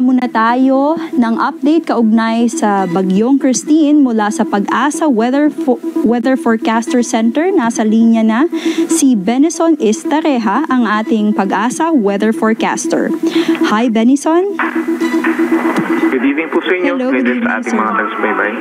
Muna tayo ng update kaugnay sa Bagyong Christine mula sa Pag-asa Weather Forecaster Center. Nasa linya na si Benison Estareja, ang ating Pag-asa Weather Forecaster. Hi, Benison. Good evening po sa inyo. Hello, good evening, sa ating mga tagsbaybay.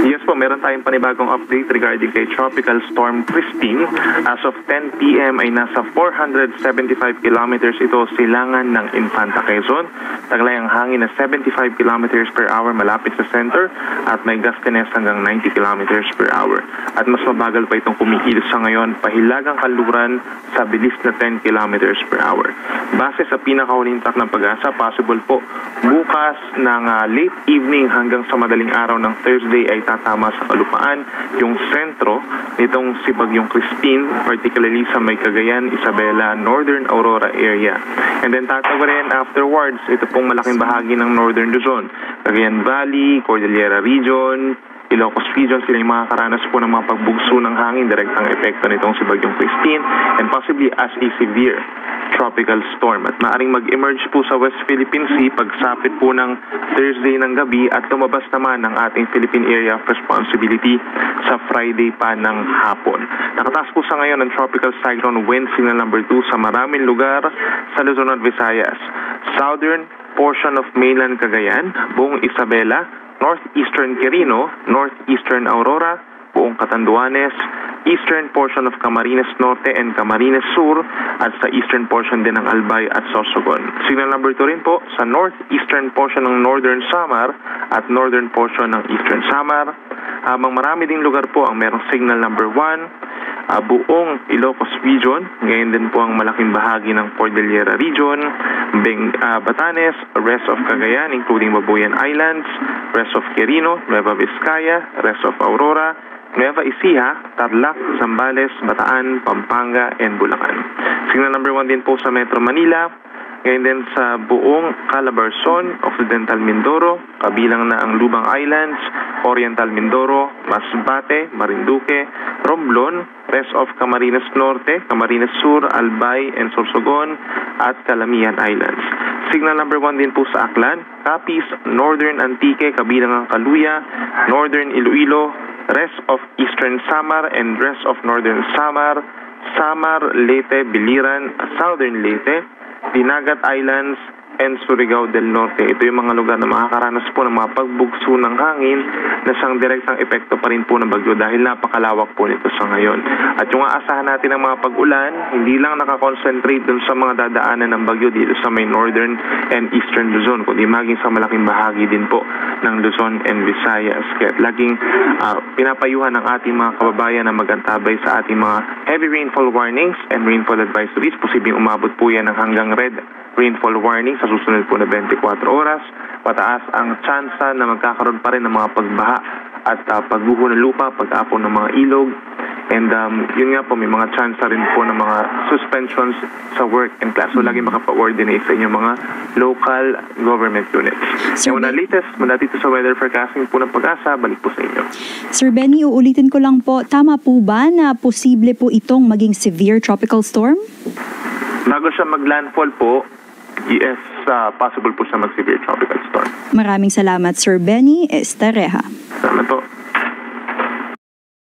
Yes po, meron tayong panibagong update regarding kay Tropical Storm Christine. As of 10 p.m. ay nasa 475 kilometers ito silangan ng Infanta Quezon. Taglay ang hangin na 75 kilometers per hour malapit sa center at may gustiness hanggang 90 kilometers per hour. At mas mabagal pa itong kumikilos sa ngayon, pahilagang kanluran sa bilis na 10 kilometers per hour. Base sa pinakahuling track ng Pag-asa, possible po bukas ng late evening hanggang sa madaling araw ng Thursday ay tatama sa kalupaan yung sentro nitong si Bagyong Christine, particularly sa may Cagayan, Isabela, Northern Aurora area. And then tatawarin afterwards, ito pong malaking bahagi ng Northern Luzon, Cagayan Valley, Cordillera Region, Ilocos Region, sila yung makakaranas po ng mga pagbugso ng hangin, direktang epekto nitong si Bagyong Christine, and possibly as a severe tropical storm. At maaring mag-emerge po sa West Philippine Sea pagsapit po ng Thursday ng gabi at lumabas naman ng ating Philippine Area of Responsibility sa Friday pa ng hapon. Nakataas po sa ngayon ang Tropical Cyclone Wind Signal number 2 sa maraming lugar sa Luzon at Visayas. Southern portion of mainland Cagayan, buong Isabela, northeastern Quirino, northeastern Aurora, buong Catanduanes, eastern portion of Camarines Norte and Camarines Sur, at sa eastern portion din ng Albay at Sorsogon. Signal number 2 rin po sa northeastern portion ng Northern Samar at northern portion ng Eastern Samar. Habang marami ding lugar po ang merong signal number 1, buong Ilocos Region, ngayon din po ang malaking bahagi ng Cordillera Region, Batanes, rest of Cagayan including Babuyan Islands, rest of Quirino, Nueva Vizcaya, rest of Aurora, Nueva Ecija, Tarlac, Zambales, Bataan, Pampanga, and Bulacan. Signal number 1 din po sa Metro Manila, ngayon din sa buong Calabarzon, Occidental Mindoro, kabilang na ang Lubang Islands, Oriental Mindoro, Masbate, Marinduque, Romblon, rest of Camarines Norte, Camarines Sur, Albay, and Sorsogon, at Calamian Islands. Signal number 1 din po sa Aklan, Capiz, Northern Antique, kabilang ang Caluya, Northern Iloilo, rest of Eastern Samar and rest of Northern Samar, Samar, Leyte, Biliran, Southern Leyte, Dinagat Islands, and Surigao del Norte. Ito yung mga lugar na makakaranas po ng mga pagbugso ng hangin na siyang direktang epekto pa rin po ng bagyo dahil napakalawak po nito sa ngayon. At yung aasahan natin ng mga pag-ulan, hindi lang nakakonsentrate dun sa mga dadaanan ng bagyo dito sa may northern and eastern Luzon, kundi maging sa malaking bahagi din po ng Luzon and Visayas. Kaya laging pinapayuhan ng ating mga kababayan na magantabay sa ating mga heavy rainfall warnings and rainfall advisories. Posibleng umabot po yan ng hanggang red rainfall warning sa susunod po na 24 oras. Mataas ang tsansa na magkakaroon pa rin ng mga pagbaha at pagguho ng lupa, pag-apon ng mga ilog. And yun nga po, may mga tsansa rin po ng mga suspensions sa work and class. So lagi makapa-coordinate sa inyong mga local government units. So, yung latest mula dito sa weather forecasting po ng Pag-asa, balik po sa inyo. Sir Benny, uulitin ko lang po, tama po ba na posible po itong maging severe tropical storm? Bago siya mag-landfall po, yes, possible po siya mag-severe tropical storm. Maraming salamat, Sir Benny Estareja. Salamat po.